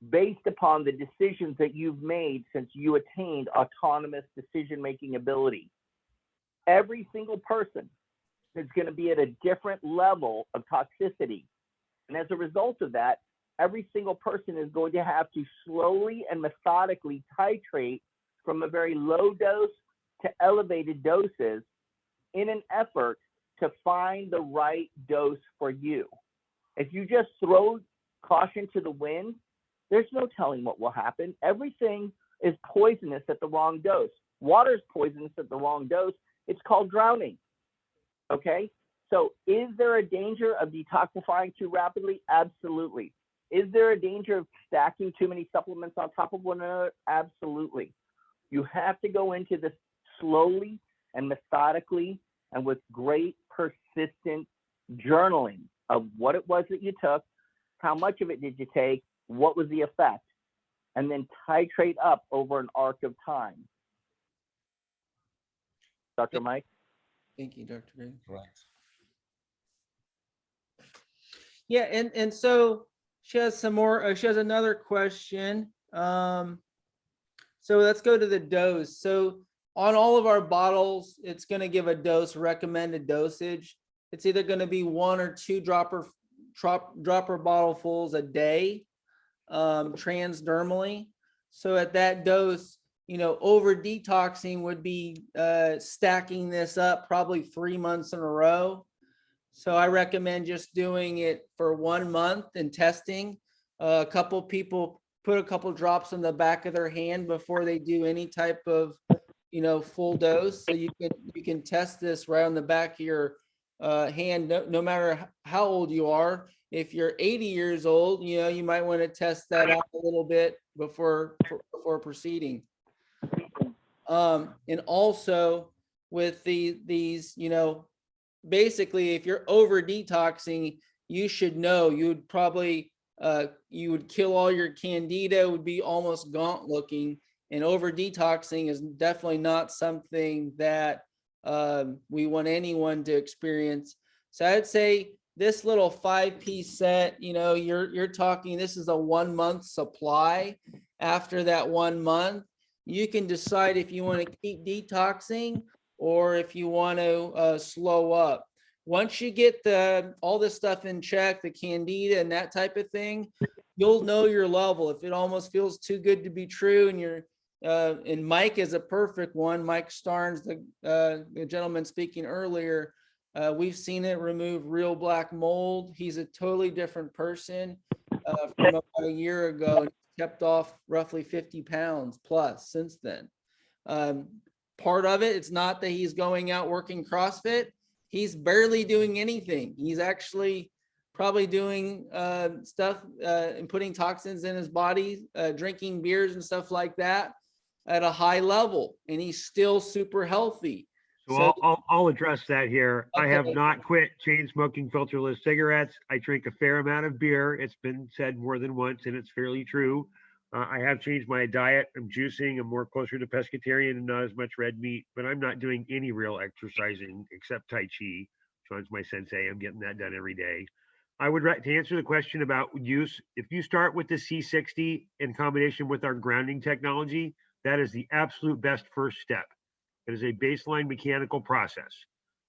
based upon the decisions that you've made since you attained autonomous decision-making ability. Every single person is going to be at a different level of toxicity. And as a result of that, every single person is going to have to slowly and methodically titrate from a very low dose to elevated doses in an effort to find the right dose for you. If you just throw caution to the wind, there's no telling what will happen. Everything is poisonous at the wrong dose. Water is poisonous at the wrong dose. It's called drowning. Okay? So is there a danger of detoxifying too rapidly? Absolutely. Is there a danger of stacking too many supplements on top of one another? Absolutely. You have to go into this slowly and methodically and with great persistent journaling of what it was that you took, how much of it did you take, what was the effect, and then titrate up over an arc of time. Dr. Mike? Thank you, Dr. Greg. Right. Yeah, and so she has some more, she has another question. So let's go to the dose. So on all of our bottles, it's going to give a dose, recommended dosage. It's either going to be 1 or 2 dropper bottlefuls a day, transdermally. So at that dose, you know, over detoxing would be stacking this up probably 3 months in a row. So I recommend just doing it for 1 month and testing. A couple people put a couple drops on the back of their hand before they do any type of, you know, full dose. So you can test this right on the back of your hand, no matter how old you are. If you're 80 years old, you know, you might want to test that out a little bit before proceeding. And also with these, you know, basically, if you're over detoxing, you should know you would probably you would kill all your candida, would be almost gaunt looking, and over detoxing is definitely not something that we want anyone to experience. So I'd say this little 5-piece set, you know, you're talking, this is a 1 month supply. After that 1 month, you can decide if you want to keep detoxing or if you want to slow up. Once you get all this stuff in check, the candida and that type of thing, you'll know your level. If it almost feels too good to be true, and you're and Mike is a perfect one. Mike Starnes, the gentleman speaking earlier, we've seen it remove real black mold. He's a totally different person from about a year ago, and kept off roughly 50 pounds plus since then. Part of it, it's not that he's going out working CrossFit. He's barely doing anything. He's actually probably doing stuff and putting toxins in his body, drinking beers and stuff like that at a high level, and he's still super healthy. So I'll address that here. Okay. I have not quit chain smoking filterless cigarettes. I drink a fair amount of beer. It's been said more than once, and it's fairly true. I have changed my diet. I'm juicing. I'm more closer to pescatarian and not as much red meat, but I'm not doing any real exercising except Tai Chi. Sean's my sensei. I'm getting that done every day. I would, to answer the question about use, if you start with the C60 in combination with our grounding technology, that is the absolute best first step. It is a baseline mechanical process.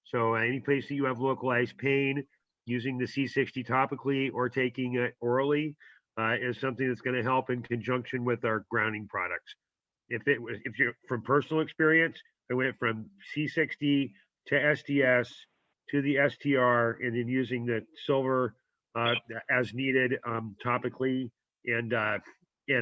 So any place that you have localized pain, using the C60 topically or taking it orally is something that's going to help in conjunction with our grounding products. If you're from personal experience, I went from C60 to SDS to the STR, and then using the silver as needed topically, and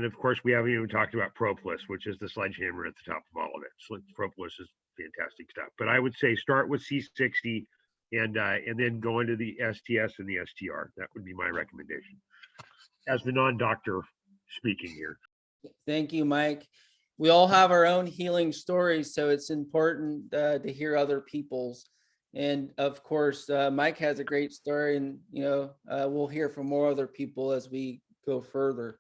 of course we haven't even talked about Propolis, which is the sledgehammer at the top of all of it. So Propolis is fantastic stuff. But I would say start with C60 and then go into the STS and the STR. That would be my recommendation, as the non-doctor speaking here. Thank you, Mike. We all have our own healing stories, so it's important to hear other people's. And of course, Mike has a great story, and we'll hear from more other people as we go further.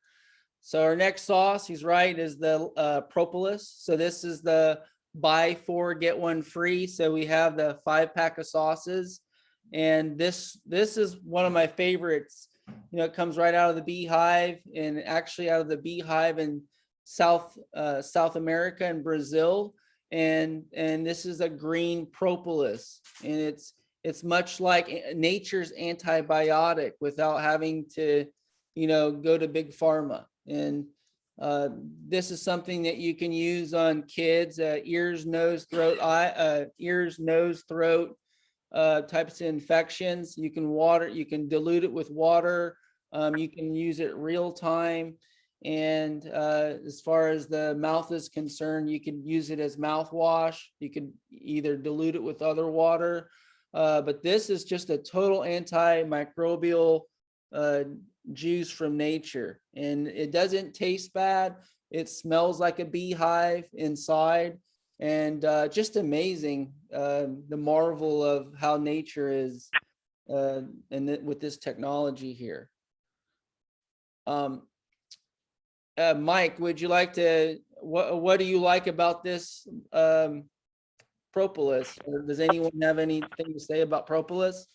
So our next sauce, he's right, is the Propolis. So this is the buy 4 get 1 free. So we have the 5-pack of sauces, and this is one of my favorites. It comes right out of the beehive, and actually out of the beehive in South America and Brazil, and this is a green propolis, and it's much like nature's antibiotic without having to go to big pharma. And this is something that you can use on kids, ears, nose, throat, types of infections. You can dilute it with water. You can use it real time. And as far as the mouth is concerned, you can use it as mouthwash. You can either dilute it with other water, but this is just a total antimicrobial juice from nature, and it doesn't taste bad. It smells like a beehive inside, and just amazing, the marvel of how nature is, and with this technology here. Mike, would you like to, what do you like about this Propolis? Or does anyone have anything to say about Propolis?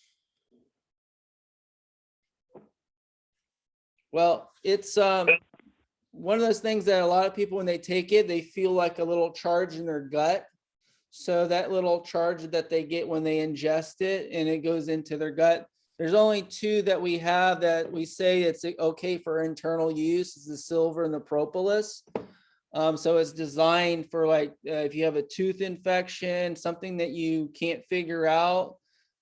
Well, it's one of those things that a lot of people, when they take it, they feel like a little charge in their gut. So that little charge that they get when they ingest it and it goes into their gut, there's only 2 that we have that we say it's okay for internal use. It's the silver and the propolis. So it's designed for if you have a tooth infection, something that you can't figure out.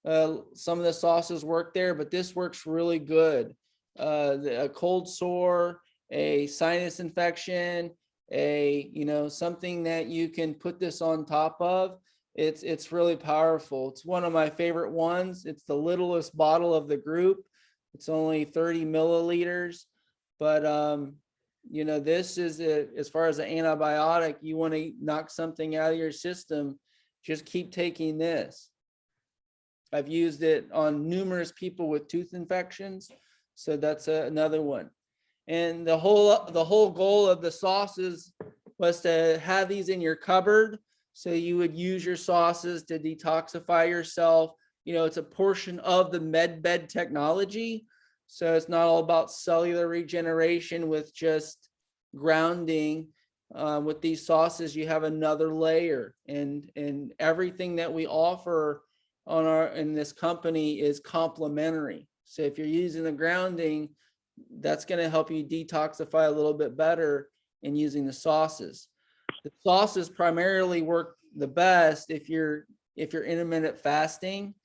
Some of the sauces work there, but this works really good. A cold sore, a sinus infection, something that you can put this on top of. It's really powerful. It's one of my favorite ones. It's the littlest bottle of the group. It's only 30 milliliters, but this is as far as an antibiotic, you want to knock something out of your system, just keep taking this. I've used it on numerous people with tooth infections, so that's another one. And the whole goal of the sauces was to have these in your cupboard, so you would use your sauces to detoxify yourself. It's a portion of the Medbed technology, so it's not all about cellular regeneration with just grounding. With these sauces, you have another layer, and everything that we offer in this company is complementary. So if you're using the grounding, that's going to help you detoxify a little bit better in using the sauces. The sauces primarily work the best if you're intermittent fasting,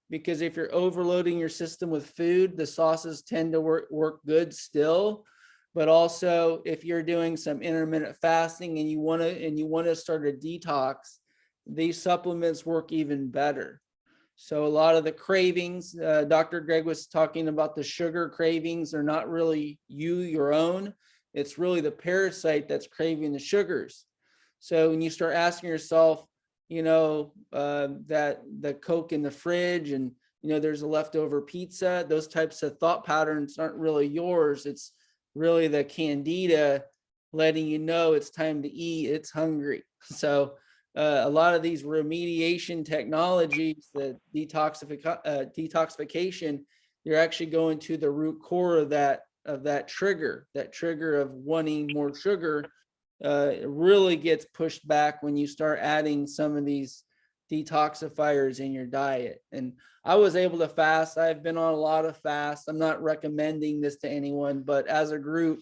because if you're overloading your system with food, the sauces tend to work good still. But also, if you're doing some intermittent fasting and you want to start a detox, these supplements work even better. So a lot of the cravings, Dr. Greg was talking about, the sugar cravings are not really your own. It's really the parasite that's craving the sugars. So when you start asking yourself, that the Coke in the fridge and, there's a leftover pizza, those types of thought patterns aren't really yours. It's really the candida letting you know it's time to eat, it's hungry. So a lot of these remediation technologies, the detoxification, you're actually going to the root core of that trigger of wanting more sugar, it really gets pushed back when you start adding some of these detoxifiers in your diet. And I was able to fast. I've been on a lot of fasts. I'm not recommending this to anyone, but as a group,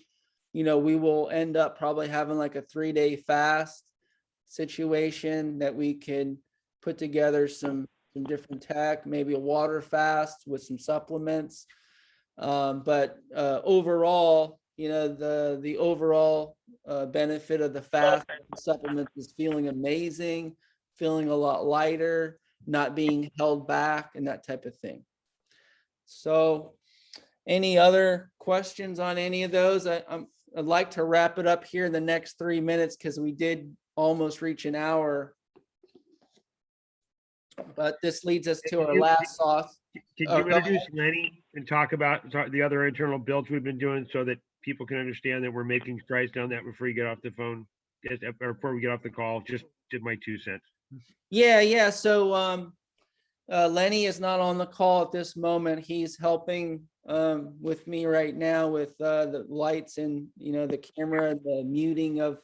you know, we will end up probably having like a 3-day fast situation that we can put together some different tech, maybe a water fast with some supplements. But overall, you know, the overall benefit of the fast supplements is feeling amazing, feeling a lot lighter, not being held back, and that type of thing. So any other questions on any of those? I'd like to wrap it up here in the next 3 minutes because we did almost reach an hour. But this leads us to our last sauce. Can you introduce Lenny and talk about the other internal builds we've been doing so that people can understand that we're making strides down that before you get off the phone, or before we get off the call? Just did my 2 cents. Yeah. So Lenny is not on the call at this moment. He's helping with me right now with the lights and, you know, the camera, the muting of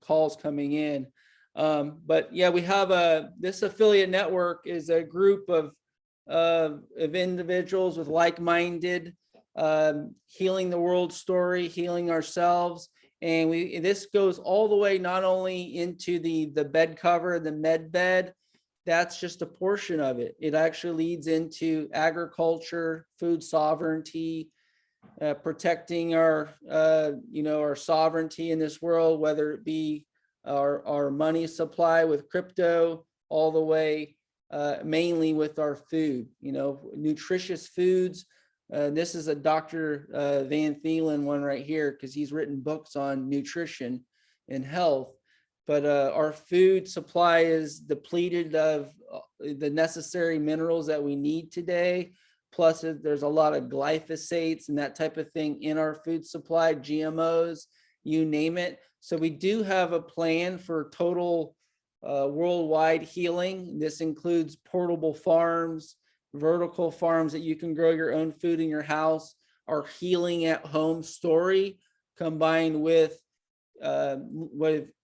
calls coming in. But yeah, we have this affiliate network is a group of individuals with like-minded healing the world story, healing ourselves. And this goes all the way not only into the bed cover, the Medbed. That's just a portion of it. It actually leads into agriculture, food sovereignty, protecting our our sovereignty in this world, whether it be our money supply with crypto, all the way mainly with our food, you know, nutritious foods. This is a Dr. Van Phelan one right here, because he's written books on nutrition and health. But our food supply is depleted of the necessary minerals that we need today. Plus, there's a lot of glyphosates and that type of thing in our food supply, GMOs, you name it. So we do have a plan for total worldwide healing. This includes portable farms, vertical farms that you can grow your own food in your house, our healing at home story, combined with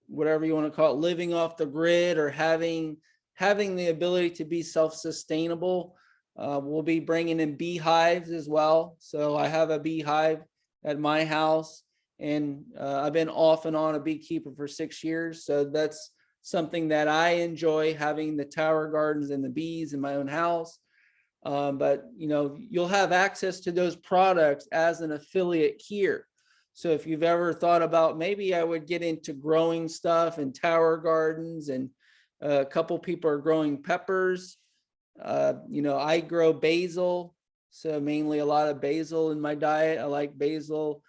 whatever you want to call it, living off the grid or having the ability to be self-sustainable. We'll be bringing in beehives as well. So I have a beehive at my house, and I've been off and on a beekeeper for 6 years. So that's something that I enjoy, having the tower gardens and the bees in my own house. But you know, you'll have access to those products as an affiliate here. So if you've ever thought about, maybe I would get into growing stuff and tower gardens, and a couple people are growing peppers. You know, I grow basil, so mainly a lot of basil in my diet. I like basil,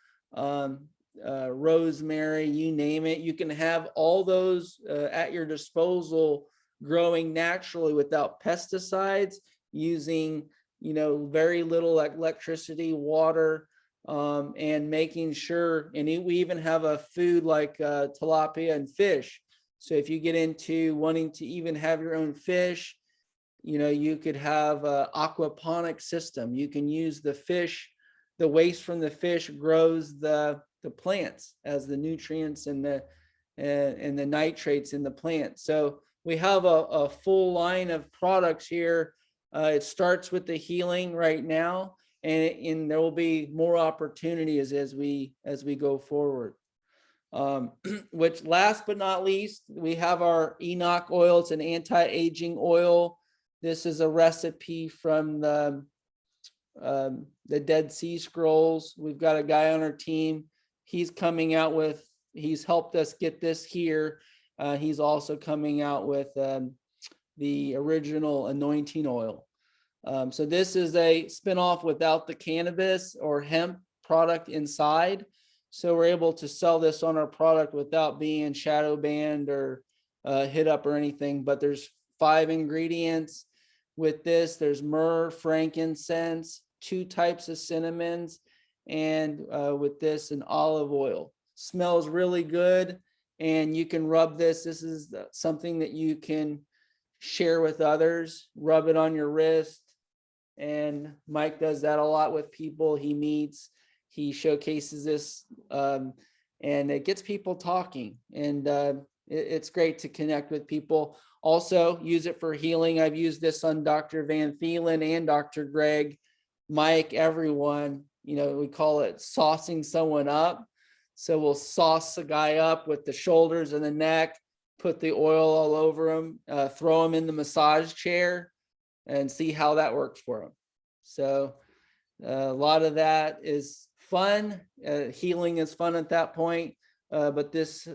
rosemary, you name it. You can have all those at your disposal, growing naturally without pesticides, using, you know, very little electricity, water, and making sure, and we even have a food like tilapia and fish. So if you get into wanting to even have your own fish, you know, you could have an aquaponic system. You can use the fish, the waste from the fish grows the plants as the nutrients and the nitrates in the plant. So we have a full line of products here. It starts with the healing right now, and there will be more opportunities as we go forward. Which, last but not least, we have our Enoch Oil. It's an anti-aging oil. This is a recipe from the Dead Sea Scrolls. We've got a guy on our team. He's coming out with, he's helped us get this here. He's also coming out with the original anointing oil. So this is a spinoff without the cannabis or hemp product inside. So we're able to sell this on our product without being shadow banned or hit up or anything. But there's 5 ingredients with this. There's myrrh, frankincense, 2 types of cinnamons, and with this, an olive oil. Smells really good, and you can rub this. This is something that you can share with others. Rub it on your wrist. And Mike does that a lot with people he meets. He showcases this and it gets people talking, and it's great to connect with people. Also use it for healing. I've used this on Dr. Van Phelan and Dr. Greg, Mike, everyone. We call it saucing someone up. So we'll sauce the guy up with the shoulders and the neck, put the oil all over him, throw him in the massage chair, and see how that works for him. So a lot of that is fun. Healing is fun at that point. But this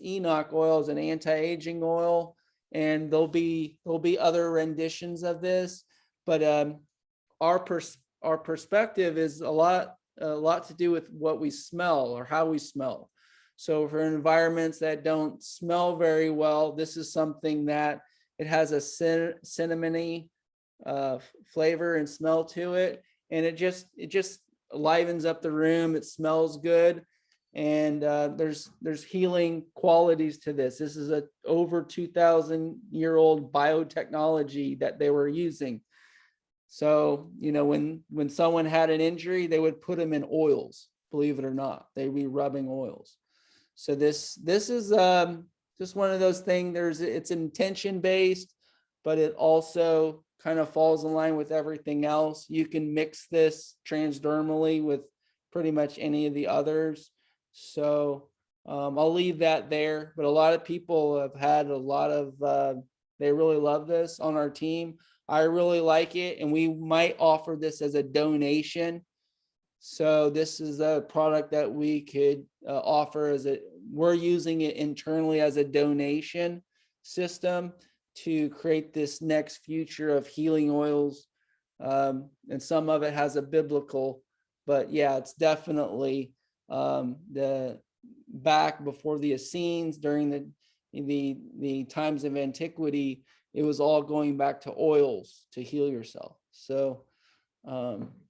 Enoch oil is an anti-aging oil, and there'll be other renditions of this. But our perspective is a lot to do with what we smell or how we smell. So for environments that don't smell very well, this is something that it has a cinnamony flavor and smell to it, and it just livens up the room. It smells good, and there's healing qualities to this. This is a over 2,000-year-old biotechnology that they were using. So when someone had an injury, they would put them in oils. Believe it or not, they'd be rubbing oils. So this is just one of those things. It's intention based, but it also kind of falls in line with everything else. You can mix this transdermally with pretty much any of the others. So I'll leave that there. But a lot of people have had a lot of, they really love this on our team. I really like it, and we might offer this as a donation. So this is a product that we could offer we're using it internally as a donation system to create this next future of healing oils. And some of it has a biblical, but yeah, it's definitely the back before the Essenes, during the times of antiquity, it was all going back to oils to heal yourself. So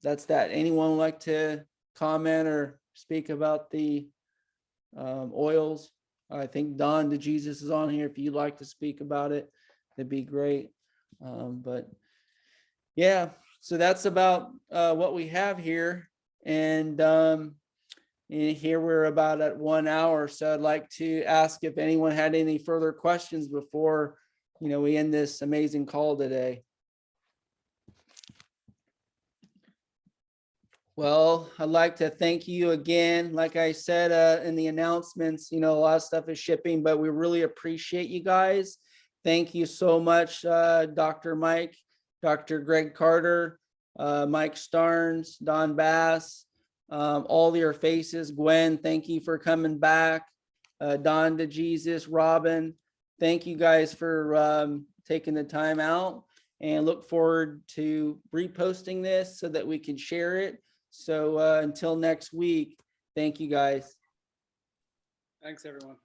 that's that. Anyone like to comment or speak about the oils? I think Don DeJesus is on here. If you'd like to speak about it, that'd be great. But yeah, so that's about what we have here. And here we're about at 1 hour. So I'd like to ask if anyone had any further questions before we end this amazing call today. Well, I'd like to thank you again. Like I said in the announcements, a lot of stuff is shipping, but we really appreciate you guys. Thank you so much, Dr. Mike, Dr. Greg Carter, Mike Starnes, Don Bass, all your faces. Gwen, thank you for coming back. Don DeJesus, Robin, thank you guys for taking the time out, and look forward to reposting this so that we can share it. So until next week, thank you guys. Thanks, everyone.